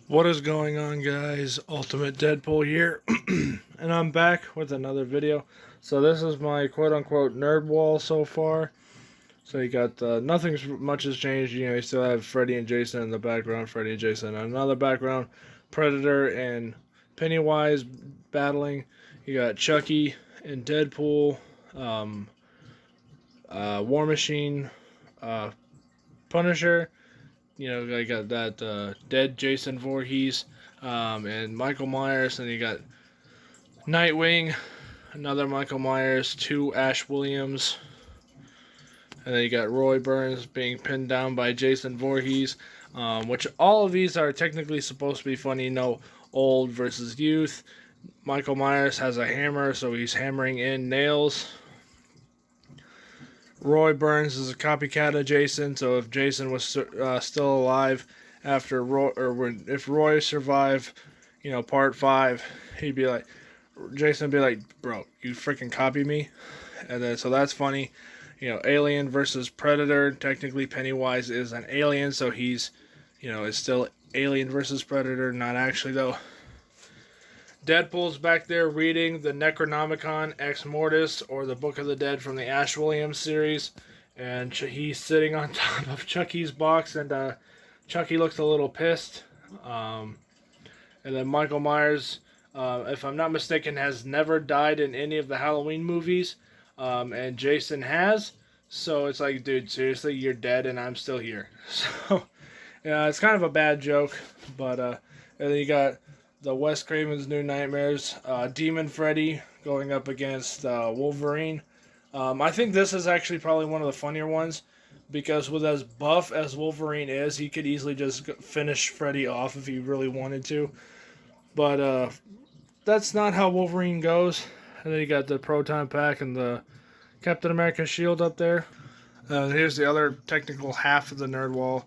What is going on, guys? Ultimate Deadpool here, and I'm back with another video. So this is my quote-unquote nerd wall so far. So you got nothing much has changed. You know, you still have Freddy and Jason in the background. Freddy and Jason in another background. Predator and Pennywise battling. You got Chucky and Deadpool. War Machine. Punisher. You know, I got that dead Jason Voorhees, and Michael Myers, and you got Nightwing, another Michael Myers, two Ash Williams, and then you got Roy Burns being pinned down by Jason Voorhees, which all of these are technically supposed to be funny. You know, old versus youth. Michael Myers has a hammer, so he's hammering in nails. Roy Burns is a copycat of Jason, so if Jason was still alive after Roy, if Roy survived, you know, part 5, he'd be like, Jason would be like, bro, you freaking copy me, and then so that's funny. You know, Alien versus Predator. Technically, Pennywise is an alien, so he's, you know, it's still Alien versus Predator. Not actually though. Deadpool's back there reading the Necronomicon Ex Mortis, or the Book of the Dead from the Ash Williams series, and he's sitting on top of Chucky's box, and Chucky looks a little pissed. And then Michael Myers, if I'm not mistaken, has never died in any of the Halloween movies, and Jason has. So it's like, dude, seriously, you're dead and I'm still here. So, yeah, it's kind of a bad joke, but and then you got the Wes Craven's New Nightmares, Demon Freddy going up against Wolverine. I think this is actually probably one of the funnier ones, because with as buff as Wolverine is, he could easily just finish Freddy off if he really wanted to. But that's not how Wolverine goes. And then you got the Proton Pack and the Captain America shield up there. Here's the other technical half of the nerd wall.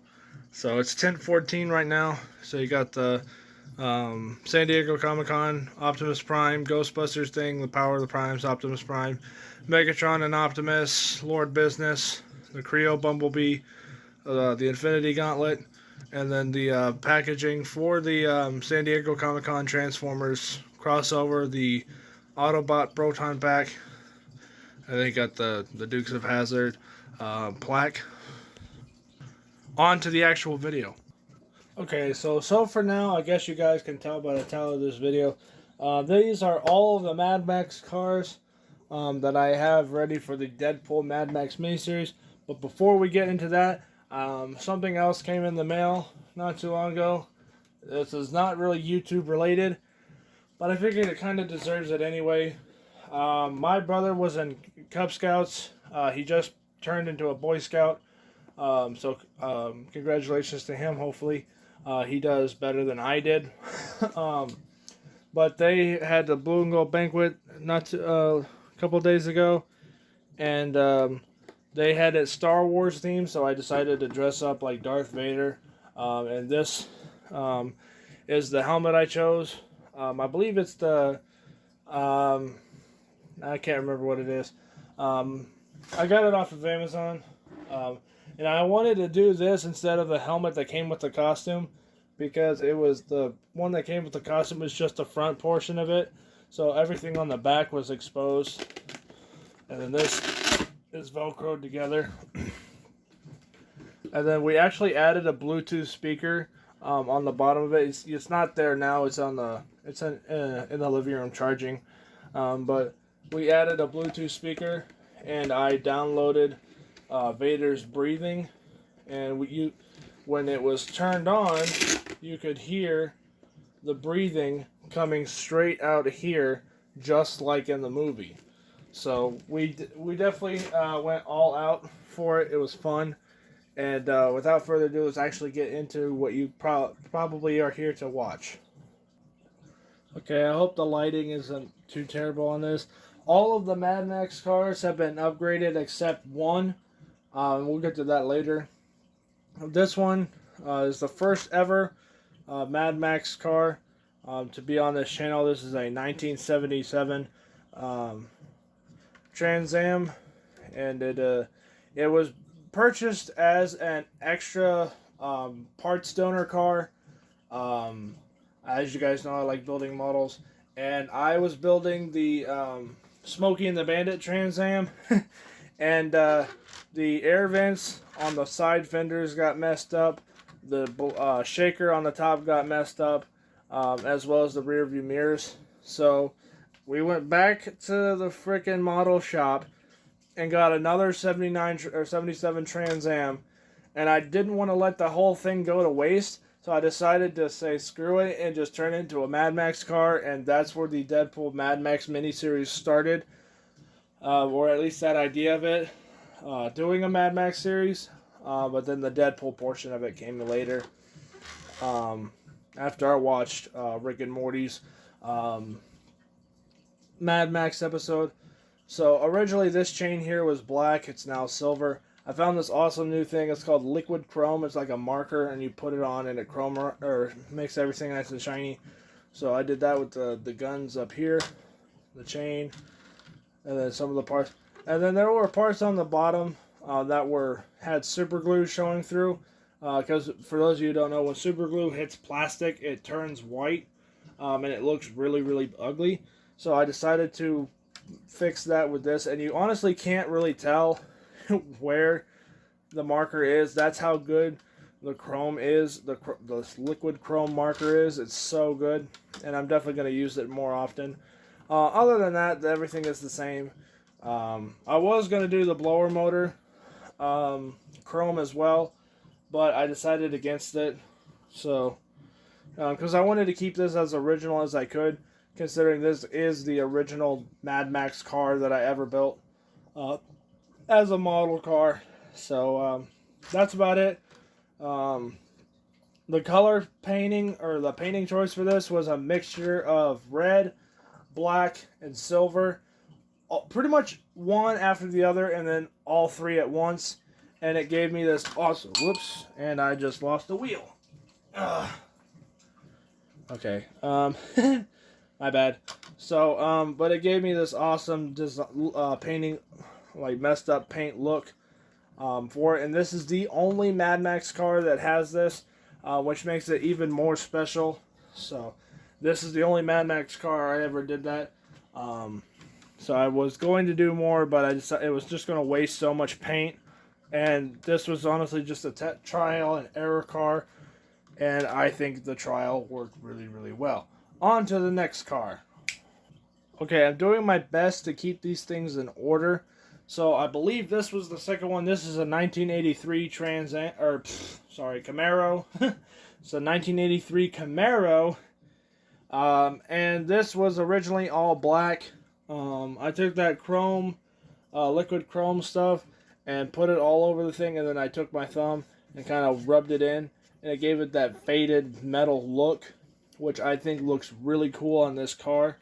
So it's 10:14 right now. So you got the San Diego Comic-Con, Optimus Prime, Ghostbusters thing, the Power of the Primes, Optimus Prime, Megatron and Optimus, Lord Business, the Creo Bumblebee, the Infinity Gauntlet, and then the packaging for the San Diego Comic-Con Transformers crossover, the Autobot Proton Pack, and then you got the Dukes of Hazzard plaque. On to the actual video. Okay, so for now, I guess you guys can tell by the title of this video. These are all of the Mad Max cars that I have ready for the Deadpool Mad Max miniseries. But before we get into that, something else came in the mail not too long ago. This is not really YouTube related, but I figured it kind of deserves it anyway. My brother was in Cub Scouts. He just turned into a Boy Scout. So congratulations to him. Hopefully he does better than I did. But they had the Blue and Gold Banquet a couple days ago, and they had it Star Wars themed, so I decided to dress up like Darth Vader. And this is the helmet I chose. I believe it's the I can't remember what it is. I got it off of Amazon. And I wanted to do this instead of the helmet that came with the costume, because it was the one that came with the costume was just the front portion of it. So everything on the back was exposed. And then this is Velcroed together. And then we actually added a Bluetooth speaker on the bottom of it. It's not there now. It's in the living room charging. But we added a Bluetooth speaker, and I downloaded Vader's breathing, and when it was turned on, you could hear the breathing coming straight out of here, just like in the movie. So we definitely went all out for it. It was fun, and without further ado, let's actually get into what you probably are here to watch. Okay, I hope the lighting isn't too terrible on this. All of the Mad Max cars have been upgraded except one. We'll get to that later. This one is the first ever Mad Max car to be on this channel. This is a 1977 Trans Am, and it was purchased as an extra parts donor car As you guys know, I like building models, and I was building the Smokey and the Bandit Trans Am, and the air vents on the side fenders got messed up. The shaker on the top got messed up, as well as the rear view mirrors. So we went back to the freaking model shop and got another 79 or 77 Trans Am, and I didn't want to let the whole thing go to waste. So I decided to say screw it and just turn it into a Mad Max car, and that's where the Deadpool Mad Max miniseries started, or at least that idea of it, doing a Mad Max series. But then the Deadpool portion of it came later. After I watched Rick and Morty's Mad Max episode. So originally this chain here was black. It's now silver. I found this awesome new thing. It's called liquid chrome. It's like a marker, and you put it on, and it makes everything nice and shiny. So I did that with the guns up here, the chain, and then some of the parts. And then there were parts on the bottom that had super glue showing through. Because for those of you who don't know, when super glue hits plastic, it turns white, and it looks really, really ugly. So I decided to fix that with this, and you honestly can't really tell where the marker is. That's how good the chrome is. The liquid chrome marker is. It's so good, and I'm definitely going to use it more often. Other than that, everything is the same. I was going to do the blower motor chrome as well, but I decided against it. So, because I wanted to keep this as original as I could, considering this is the original Mad Max car that I ever built as a model car. So that's about it. The color painting, or the painting choice for this, was a mixture of red, black, and silver. Pretty much one after the other, and then all three at once. And it gave me this awesome... Whoops. And I just lost the wheel. Okay. My bad. So, but it gave me this awesome painting, like messed up paint look for it. And this is the only Mad Max car that has this, which makes it even more special. So, this is the only Mad Max car I ever did that. So I was going to do more, but I decided it was just going to waste so much paint. And this was honestly just a trial and error car. And I think the trial worked really, really well. On to the next car. Okay, I'm doing my best to keep these things in order. So I believe this was the second one. This is a 1983 Camaro. It's a 1983 Camaro. And this was originally all black. I took that chrome, liquid chrome stuff, and put it all over the thing, and then I took my thumb and kind of rubbed it in, and it gave it that faded metal look, which I think looks really cool on this car.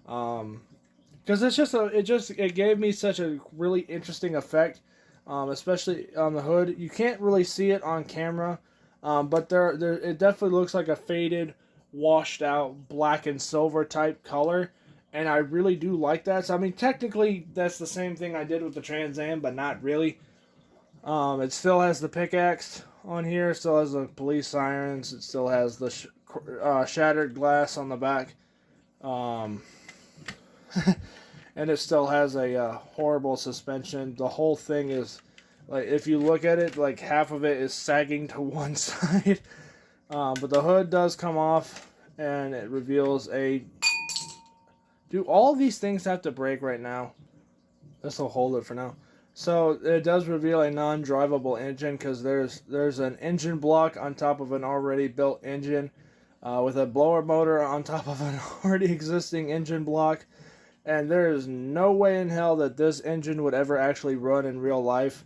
Because it gave me such a really interesting effect, especially on the hood. You can't really see it on camera, but it definitely looks like a faded, washed out black and silver type color. And I really do like that. So, I mean, technically, that's the same thing I did with the Trans Am, but not really. It still has the pickaxe on here. It still has the police sirens. It still has the shattered glass on the back. And it still has a horrible suspension. The whole thing is, like, if you look at it, like, half of it is sagging to one side. But the hood does come off, and it reveals a... Do all of these things have to break right now? This will hold it for now. So it does reveal a non-drivable engine, because there's an engine block on top of an already built engine, with a blower motor on top of an already existing engine block, and there is no way in hell that this engine would ever actually run in real life.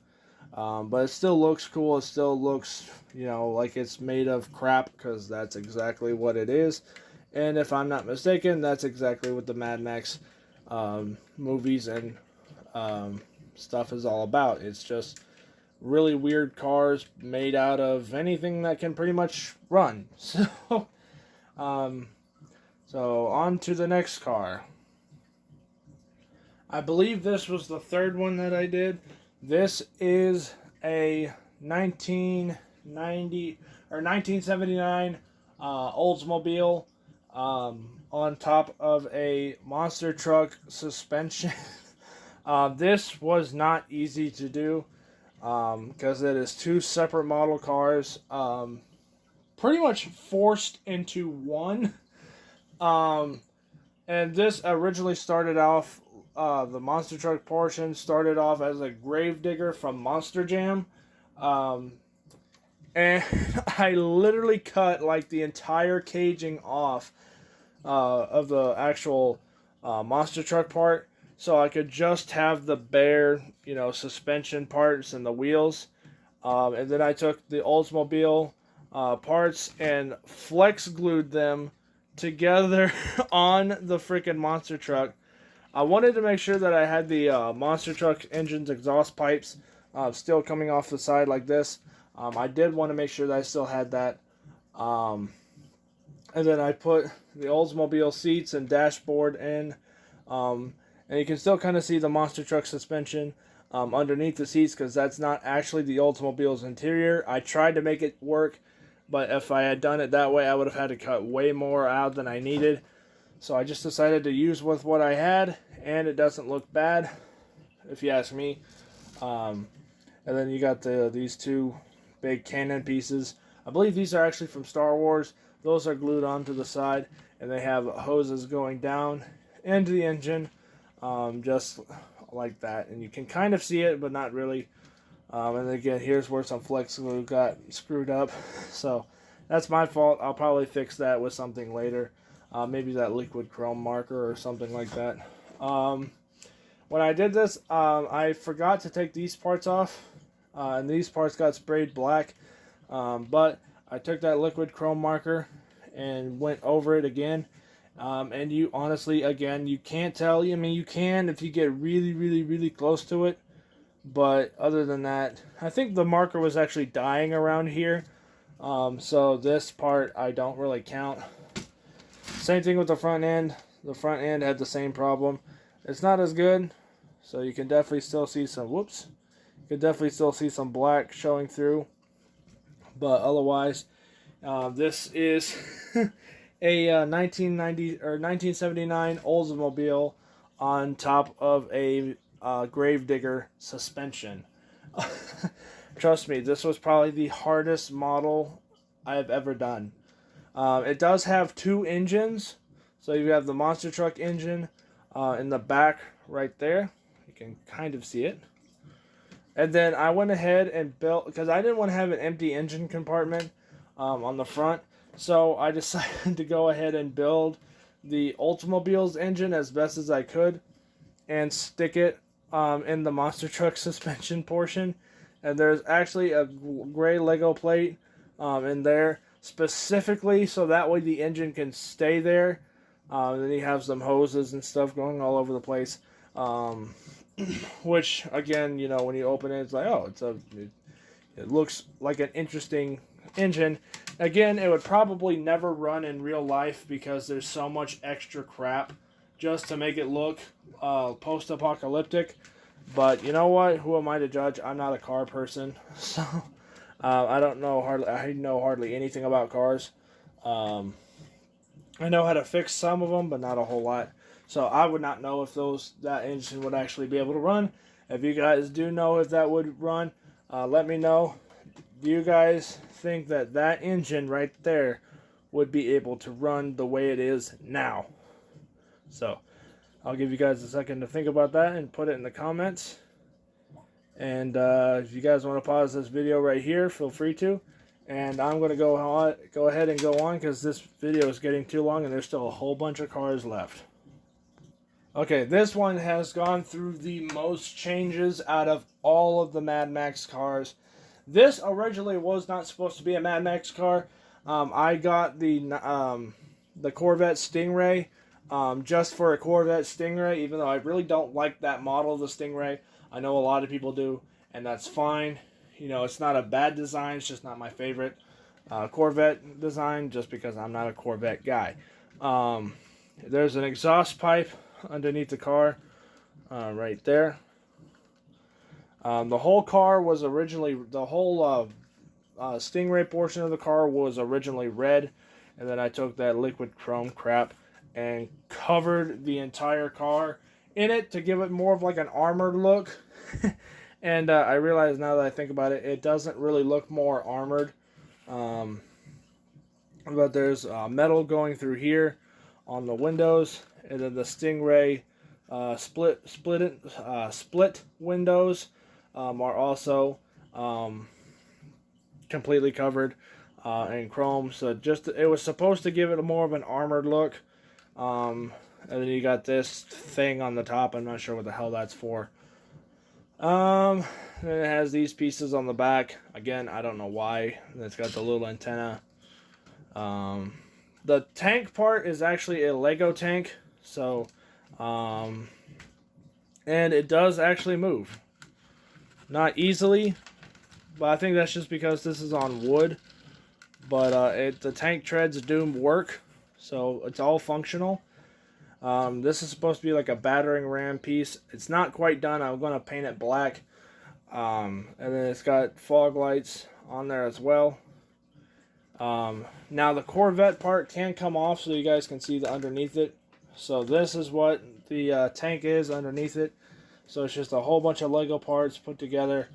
But it still looks cool. It still looks, like it's made of crap, because that's exactly what it is. And if I'm not mistaken, that's exactly what the Mad Max movies and stuff is all about. It's just really weird cars made out of anything that can pretty much run. So on to the next car. I believe this was the third one that I did. This is a 1979 Oldsmobile on top of a monster truck suspension. This was not easy to do because it is two separate model cars, pretty much forced into one. Um, and this originally started off, the monster truck portion started off as a gravedigger from Monster Jam. Um, and I literally cut like the entire caging off of the actual monster truck part, so I could just have the bare, suspension parts and the wheels. And then I took the Oldsmobile parts and flex glued them together on the freaking monster truck. I wanted to make sure that I had the monster truck engine's exhaust pipes still coming off the side like this. I did want to make sure that I still had that. Um, and then I put the Oldsmobile seats and dashboard in. And you can still kind of see the monster truck suspension underneath the seats because that's not actually the Oldsmobile's interior. I tried to make it work, but if I had done it that way, I would have had to cut way more out than I needed. So I just decided to use with what I had, and it doesn't look bad, if you ask me. And then you got these two big cannon pieces. I believe these are actually from Star Wars. Those are glued onto the side, and they have hoses going down into the engine, just like that. And you can kind of see it, but not really. And again, here's where some flex glue got screwed up. So that's my fault. I'll probably fix that with something later. Maybe that liquid chrome marker or something like that. When I did this, I forgot to take these parts off. And these parts got sprayed black. But I took that liquid chrome marker and went over it again. And you honestly, again, you can't tell. I mean, you can if you get really, really, really close to it. But other than that, I think the marker was actually dying around here. So this part I don't really count. Same thing with the front end. The front end had the same problem. It's not as good. So you can definitely still see some, whoops. You can definitely still see some black showing through. But otherwise, this is a 1990 or 1979 Oldsmobile on top of a gravedigger suspension. Trust me, this was probably the hardest model I have ever done. It does have two engines. So you have the monster truck engine in the back right there. You can kind of see it. And then I went ahead and built, because I didn't want to have an empty engine compartment on the front. So I decided to go ahead and build the Oldsmobile's engine as best as I could and stick it in the monster truck suspension portion. And there's actually a gray Lego plate in there specifically so that way the engine can stay there. Then you have some hoses and stuff going all over the place. Which, again, when you open it, it's like, oh, it looks like an interesting engine. Again, it would probably never run in real life because there's so much extra crap just to make it look post-apocalyptic. But you know what? Who am I to judge? I'm not a car person, so I don't know hardly. I know hardly anything about cars. I know how to fix some of them, but not a whole lot. So I would not know if that engine would actually be able to run. If you guys do know if that would run, let me know. Do you guys think that engine right there would be able to run the way it is now? So I'll give you guys a second to think about that and put it in the comments. And if you guys want to pause this video right here, feel free to. And I'm going to go ahead and go on because this video is getting too long and there's still a whole bunch of cars left. Okay, this one has gone through the most changes out of all of the Mad Max cars. This originally was not supposed to be a Mad Max car. I got the Corvette Stingray just for a Corvette Stingray, even though I really don't like that model of the Stingray. I know a lot of people do, and that's fine. It's not a bad design, it's just not my favorite Corvette design, just because I'm not a Corvette guy. There's an exhaust pipe underneath the car, right there. The whole car was originally, the whole Stingray portion of the car was originally red. and then I took that liquid chrome crap and covered the entire car in it to give it more of like an armored look. And I realize now that I think about it, it doesn't really look more armored. Um, but there's metal going through here on the windows, and then the Stingray split windows are also completely covered in chrome. So just it was supposed to give it a more of an armored look. And then you got this thing on the top. I'm not sure what the hell that's for. And it has these pieces on the back. Again, I don't know why. And it's got the little antenna. The tank part is actually a Lego tank. So, and it does actually move. Not easily, but I think that's just because this is on wood. But the tank treads do work, so it's all functional. This is supposed to be like a battering ram piece. It's not quite done. I'm going to paint it black. And then it's got fog lights on there as well. Now the Corvette part can come off so you guys can see the underneath it. So this is what the tank is underneath it. So it's just a whole bunch of Lego parts put together.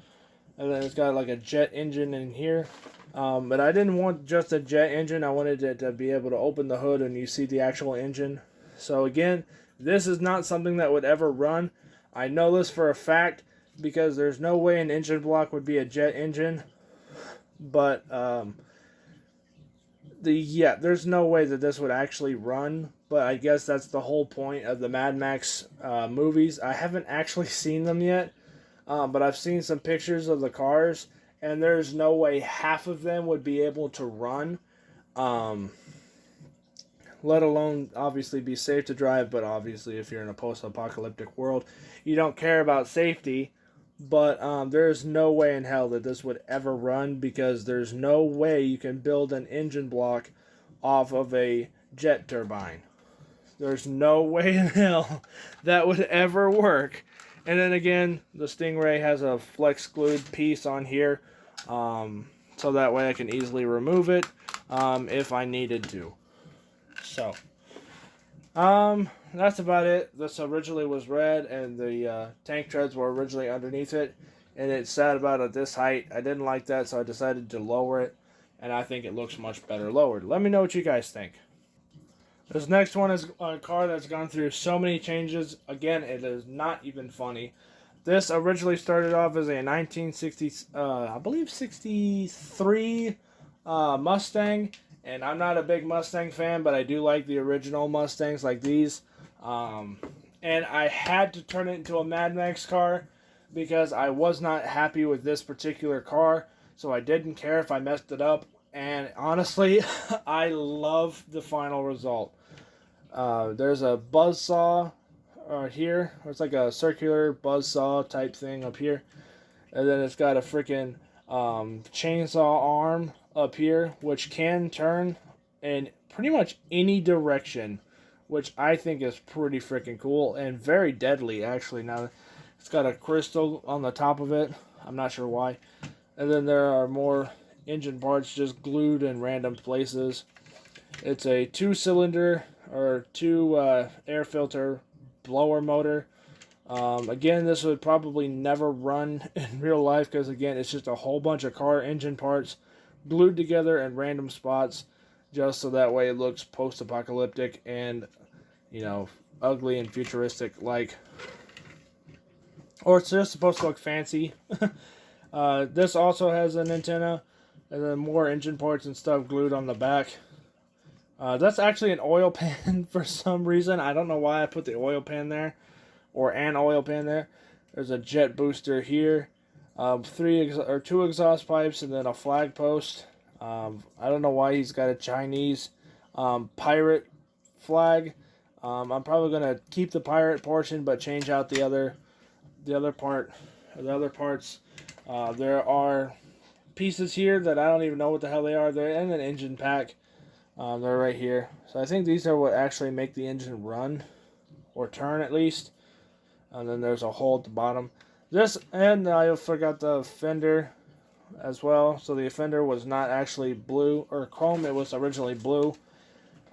And then it's got like a jet engine in here. But I didn't want just a jet engine. I wanted it to be able to open the hood and you see the actual engine. So again, this is not something that would ever run. I know this for a fact because there's no way an engine block would be a jet engine. But there's no way that this would actually run. But I guess that's the whole point of the Mad Max movies. I haven't actually seen them yet, but I've seen some pictures of the cars, and there's no way half of them would be able to run. Let alone obviously be safe to drive, but obviously if you're in a post-apocalyptic world, you don't care about safety. But there's no way in hell that this would ever run because there's no way you can build an engine block off of a jet turbine. There's no way in hell that would ever work. And then again, the Stingray has a flex glued piece on here, so that way I can easily remove it if I needed to. So, that's about it. This originally was red, and the tank treads were originally underneath it, and it sat about at this height. I didn't like that, so I decided to lower it, and I think it looks much better lowered. Let me know what you guys think. This next one is a car that's gone through so many changes. Again, it is not even funny. This originally started off as a 1960, I believe 63 Mustang. And I'm not a big Mustang fan, but I do like the original Mustangs like these. And I had to turn it into a Mad Max car because I was not happy with this particular car. So I didn't care if I messed it up. And honestly, I love the final result. There's a buzzsaw here. It's like a circular buzzsaw type thing up here. And then it's got a freaking chainsaw arm up here, which can turn in pretty much any direction, which I think is pretty freaking cool and very deadly, actually. Now, it's got a crystal on the top of it. I'm not sure why. And then there are more engine parts just glued in random places. It's a 2-cylinder or 2 air filter blower motor. Again, this would probably never run in real life because, again, it's just a whole bunch of car engine parts glued together in random spots just so that way it looks post-apocalyptic and, you know, ugly and futuristic like. Or it's just supposed to look fancy. This also has an antenna and then more engine parts and stuff glued on the back. That's actually an oil pan for some reason. I don't know why I put the oil pan there. Or an oil pan there. There's a jet booster here. 2 exhaust pipes and then a flag post. I don't know why he's got a Chinese pirate flag. I'm probably gonna keep the pirate portion, but change out the other parts. There are pieces here that I don't even know what the hell they are. They're in an engine pack. They're right here. So I think these are what actually make the engine run or turn at least. And then there's a hole at the bottom. This, and I forgot the fender as well. So the fender was not actually blue or chrome. It was originally blue.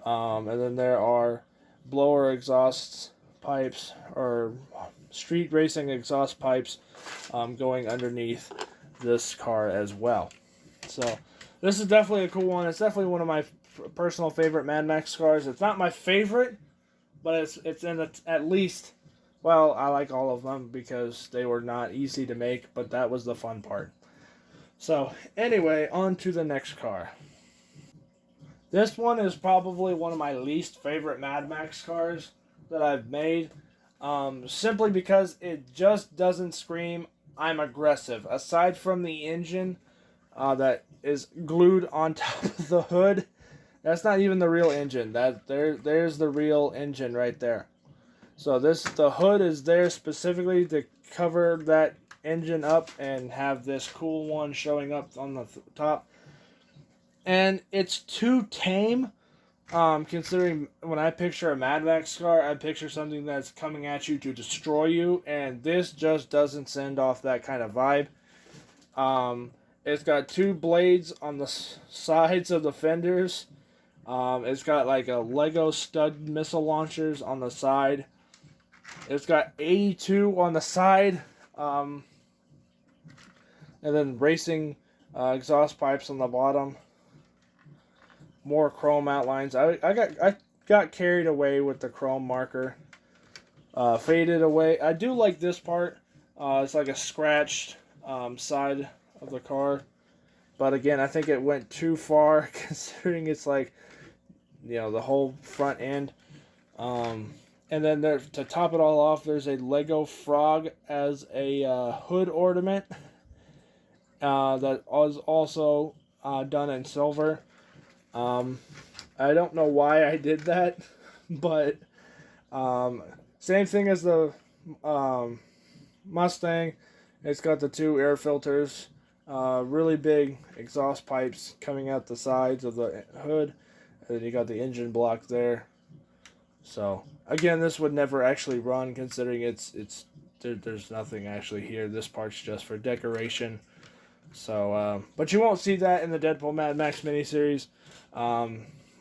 And then there are blower exhaust pipes or street racing exhaust pipes going underneath this car as well. So this is definitely a cool one. It's definitely one of my personal favorite Mad Max cars. It's not my favorite, but it's in the, at least. Well, I like all of them because they were not easy to make, but that was the fun part. So anyway, on to the next car. This one is probably one of my least favorite Mad Max cars that I've made, simply because it just doesn't scream I'm aggressive. Aside from the engine that is glued on top of the hood, that's not even the real engine. There's the real engine right there. So the hood is there specifically to cover that engine up and have this cool one showing up on the top. And it's too tame. Considering when I picture a Mad Max car, I picture something that's coming at you to destroy you, and this just doesn't send off that kind of vibe. It's got two blades on the sides of the fenders. It's got like a Lego stud missile launchers on the side. It's got 82 on the side, and then racing exhaust pipes on the bottom. More chrome outlines. I got carried away with the chrome marker. Faded away. I do like this part. It's like a scratched side of the car. But again, I think it went too far considering it's like, the whole front end. And then there, to top it all off, there's a Lego frog as a hood ornament that was also done in silver. I don't know why I did that, but same thing as the Mustang. It's got the two air filters, really big exhaust pipes coming out the sides of the hood, and then you got the engine block there. So again, this would never actually run, considering there's nothing actually here. This part's just for decoration. So, but you won't see that in the Deadpool Mad Max miniseries.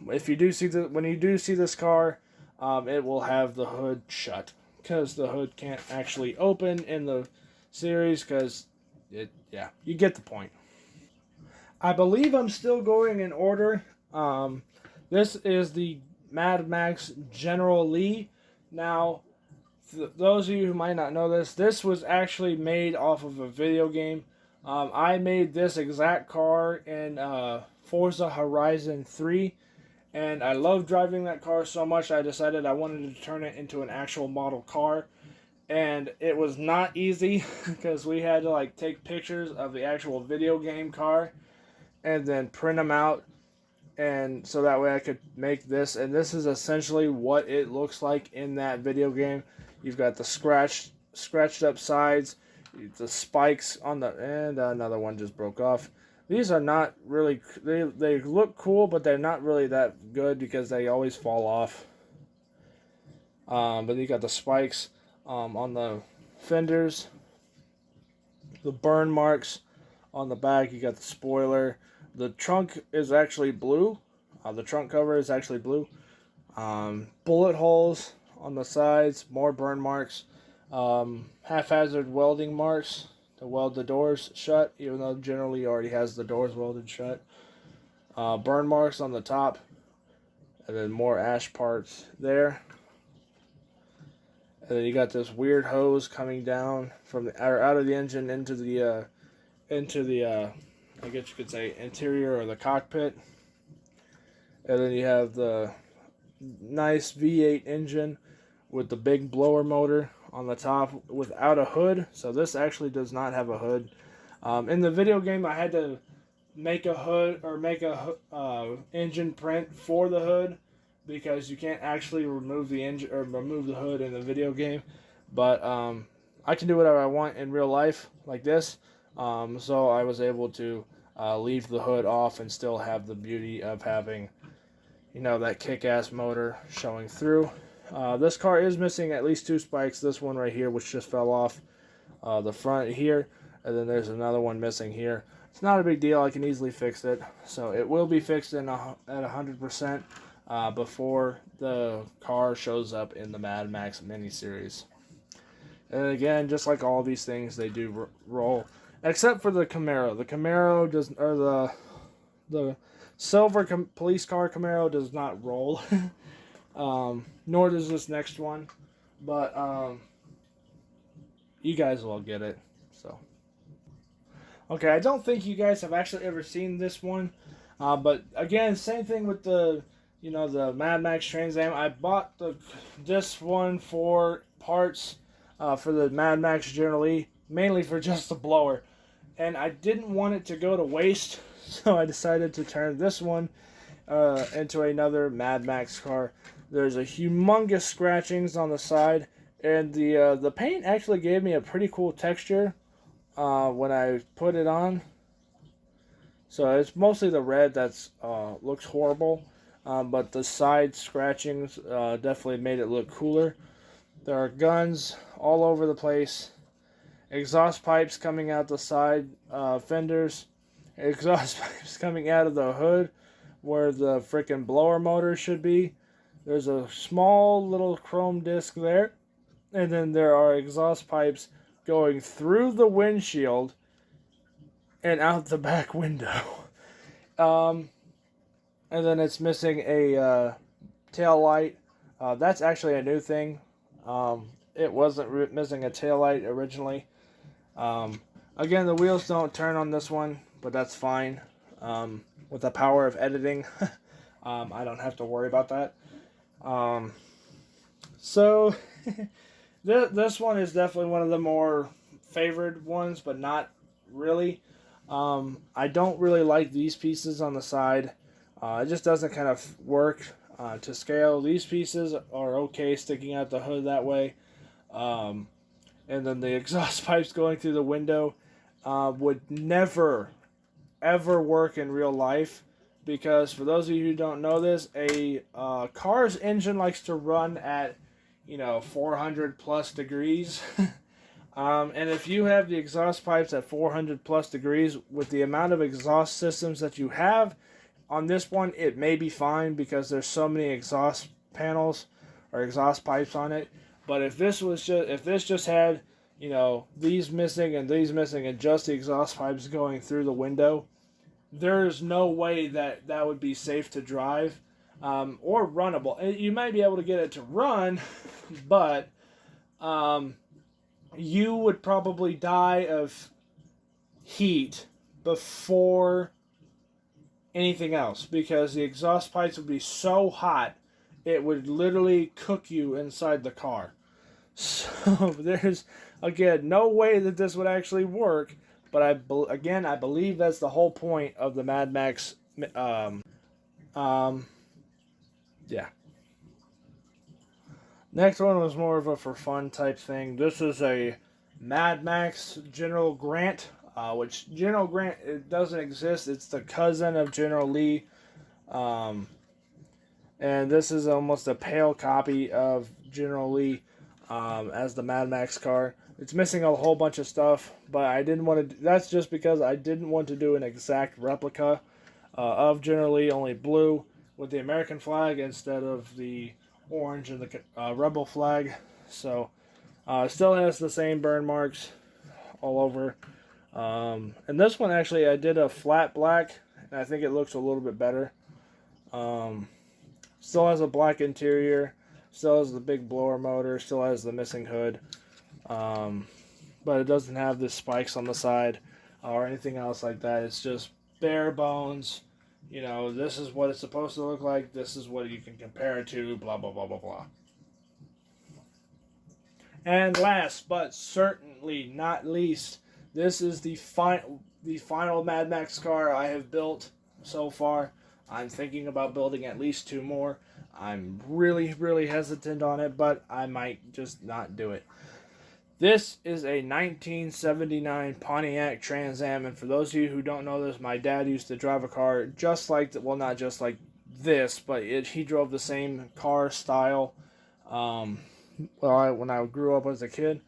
If you do see when you do see this car, it will have the hood shut because the hood can't actually open in the series because you get the point. I believe I'm still going in order. This is the Mad Max General Lee. Now, those of you who might not know this was actually made off of a video game. I made this exact car in Forza Horizon 3, and I love driving that car so much I decided I wanted to turn it into an actual model car. And it was not easy because we had to take pictures of the actual video game car and then print them out, and so that way I could make this. And this is essentially what it looks like in that video game. You've got the scratched up sides, the spikes on the, and another one just broke off. These are not really, they look cool, but they're not really that good because they always fall off. But you got the spikes on the fenders, the burn marks on the back. You got the spoiler. The trunk is actually blue. The trunk cover is actually blue. Bullet holes on the sides, more burn marks. Haphazard welding marks to weld the doors shut, even though generally already has the doors welded shut. Burn marks on the top, and then more ash parts there. And then you got this weird hose coming down from out of the engine into the I guess you could say interior or the cockpit. And then you have the nice V8 engine with the big blower motor on the top without a hood. So this actually does not have a hood. In the video game, I had to make a hood or make a engine print for the hood because you can't actually remove the engine or remove the hood in the video game. But I can do whatever I want in real life like this. So I was able to leave the hood off and still have the beauty of having, that kick-ass motor showing through. This car is missing at least two spikes. This one right here, which just fell off the front here, and then there's another one missing here. It's not a big deal. I can easily fix it. So it will be fixed at 100%. before the car shows up in the Mad Max miniseries. And again, just like all these things, they do roll, except for the Camaro. The Camaro does, or the silver police car Camaro does not roll. Nor does this next one, but you guys will get it. So, okay, I don't think you guys have actually ever seen this one, but again, same thing with the Mad Max Trans Am. I bought this one for parts for the Mad Max General Lee, mainly for just the blower, and I didn't want it to go to waste, so I decided to turn this one into another Mad Max car. There's a humongous scratchings on the side, and the paint actually gave me a pretty cool texture when I put it on. So it's mostly the red that's looks horrible, but the side scratchings definitely made it look cooler. There are guns all over the place, exhaust pipes coming out the side fenders, exhaust pipes coming out of the hood where the freaking blower motor should be. There's a small little chrome disc there, and then there are exhaust pipes going through the windshield and out the back window. And then it's missing a tail light. That's actually a new thing. It wasn't missing a tail light originally. Again, the wheels don't turn on this one, but that's fine. With the power of editing, I don't have to worry about that. So this one is definitely one of the more favored ones, but not really. I don't really like these pieces on the side. It just doesn't kind of work to scale. These pieces are okay sticking out the hood that way. And then the exhaust pipes going through the window would never, ever work in real life. Because for those of you who don't know this, a car's engine likes to run at 400 plus degrees. And if you have the exhaust pipes at 400 plus degrees, with the amount of exhaust systems that you have on this one, it may be fine because there's so many exhaust panels or exhaust pipes on it. But if this just had these missing and just the exhaust pipes going through the window, there's no way that would be safe to drive or runnable. You might be able to get it to run, but you would probably die of heat before anything else because the exhaust pipes would be so hot it would literally cook you inside the car. So there's, again, no way that this would actually work, but I believe that's the whole point of the Mad Max. Yeah. Next one was more of a for fun type thing. This is a Mad Max General Grant, which General Grant, it doesn't exist. It's the cousin of General Lee. And this is almost a pale copy of General Lee as the Mad Max car. It's missing a whole bunch of stuff, but I didn't want to. That's just because I didn't want to do an exact replica of General Lee, only blue with the American flag instead of the orange and the rebel flag. So it still has the same burn marks all over. And this one actually I did a flat black, and I think it looks a little bit better. Still has a black interior, still has the big blower motor, still has the missing hood. But it doesn't have the spikes on the side or anything else like that. It's just bare bones. This is what it's supposed to look like. This is what you can compare it to. Blah, blah, blah, blah, blah. And last but certainly not least, this is the final Mad Max car I have built so far. I'm thinking about building at least 2 more. I'm really, really hesitant on it, but I might just not do it. This is a 1979 Pontiac Trans Am, and for those of you who don't know this, my dad used to drive a car just like, well, not just like this, but he drove the same car style when I grew up as a kid.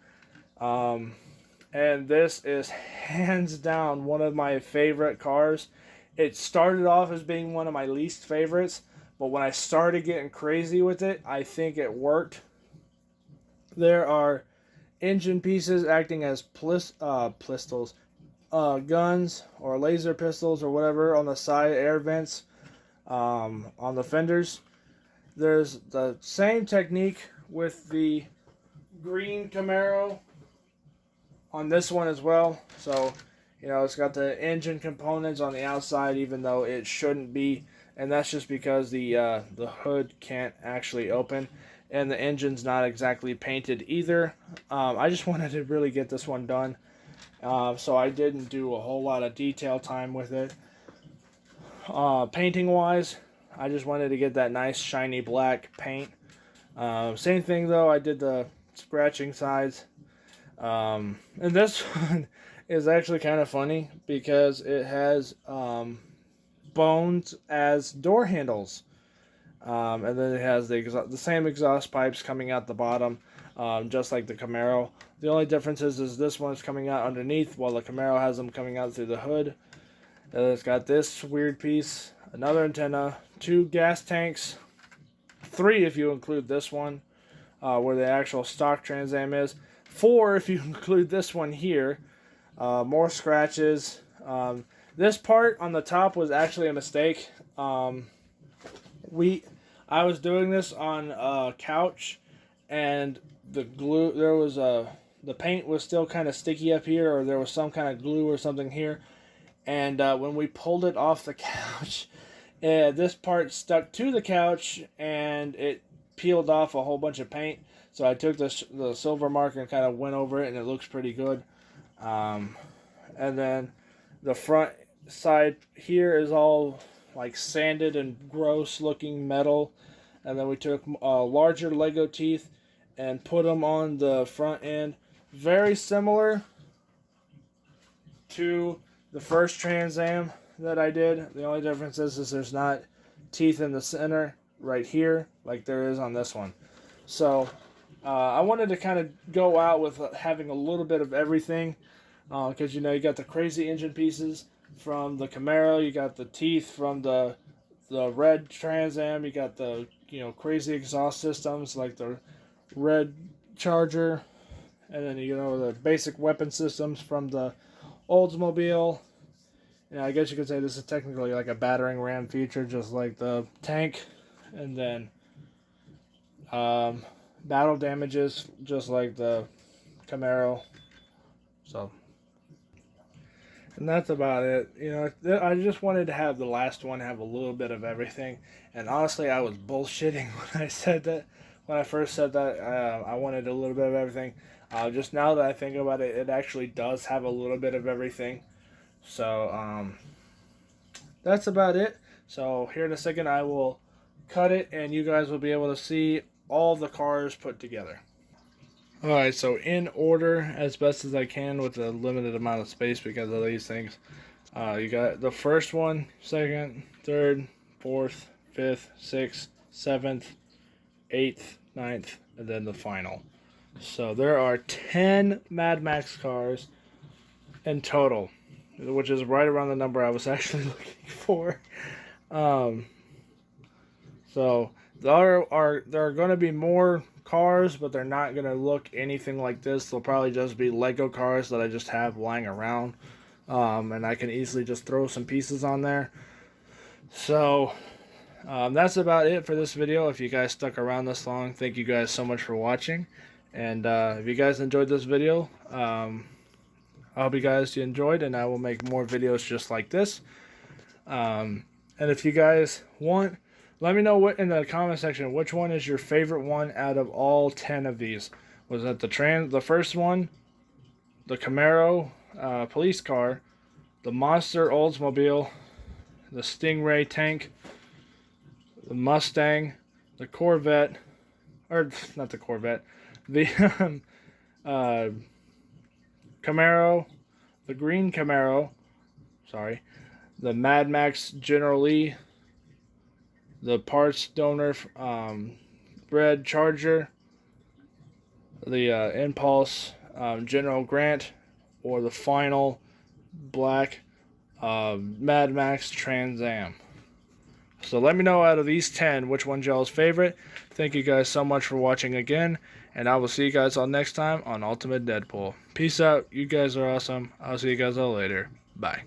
And this is hands down one of my favorite cars. It started off as being one of my least favorites, but when I started getting crazy with it, I think it worked. There are engine pieces acting as pistols, guns or laser pistols or whatever on the side air vents, on the fenders. There's the same technique with the green Camaro on this one as well. So, it's got the engine components on the outside, even though it shouldn't be, and that's just because the hood can't actually open, and the engine's not exactly painted either. I just wanted to really get this one done, so I didn't do a whole lot of detail time with it. Painting wise, I just wanted to get that nice shiny black paint. Same thing though, I did the scratching sides. And this one is actually kind of funny because it has bones as door handles. And then it has the same exhaust pipes coming out the bottom, just like the Camaro. The only difference is this one's coming out underneath, while the Camaro has them coming out through the hood. And it's got this weird piece, another antenna, 2 gas tanks, 3 if you include this one, where the actual stock Trans Am is, 4 if you include this one here. More scratches. This part on the top was actually a mistake. I was doing this on a couch, and the paint was still kind of sticky up here, or there was some kind of glue or something here. And when we pulled it off the couch, this part stuck to the couch, and it peeled off a whole bunch of paint. So I took the silver marker and kind of went over it, and it looks pretty good. And then the front side here is all like sanded and gross looking metal. And then we took larger Lego teeth and put them on the front end. Very similar to the first Trans Am that I did. The only difference is there's not teeth in the center right here like there is on this one. So I wanted to kind of go out with having a little bit of everything, because you got the crazy engine pieces from the Camaro, you got the teeth from the red Trans Am, you got the crazy exhaust systems like the red Charger, and then the basic weapon systems from the Oldsmobile. I guess you could say this is technically like a battering ram feature, just like the tank. And then battle damages, just like the Camaro. So, and that's about it. I just wanted to have the last one have a little bit of everything. And honestly, I was bullshitting when I said that. When I first said that, I wanted a little bit of everything. Just now that I think about it, it actually does have a little bit of everything. So, that's about it. So, here in a second, I will cut it, and you guys will be able to see all the cars put together. Alright, so in order, as best as I can with a limited amount of space because of these things. You got the first one, second, third, fourth, fifth, sixth, seventh, 8th, 9th, and then the final. So there are 10 Mad Max cars in total, which is right around the number I was actually looking for. So there are going to be more cars, but they're not going to look anything like this. They'll probably just be Lego cars that I just have lying around, and I can easily just throw some pieces on there. So that's about it for this video. If you guys stuck around this long, thank you guys so much for watching. And if you guys enjoyed this video, I hope you guys enjoyed, and I will make more videos just like this. And if you guys want, let me know what in the comment section, which one is your favorite one out of all 10 of these. Was that the first one, the Camaro police car, the Monster Oldsmobile, the Stingray tank, the Mustang, the Corvette, or not the Corvette, the Camaro, the green Camaro, sorry, the Mad Max General Lee, the parts donor red Charger, the Impulse General Grant, or the final black Mad Max Trans Am. So let me know out of these 10 which one's y'all's favorite. Thank you guys so much for watching again, and I will see you guys all next time on Ultimate Deadpool. Peace out. You guys are awesome. I'll see you guys all later. Bye.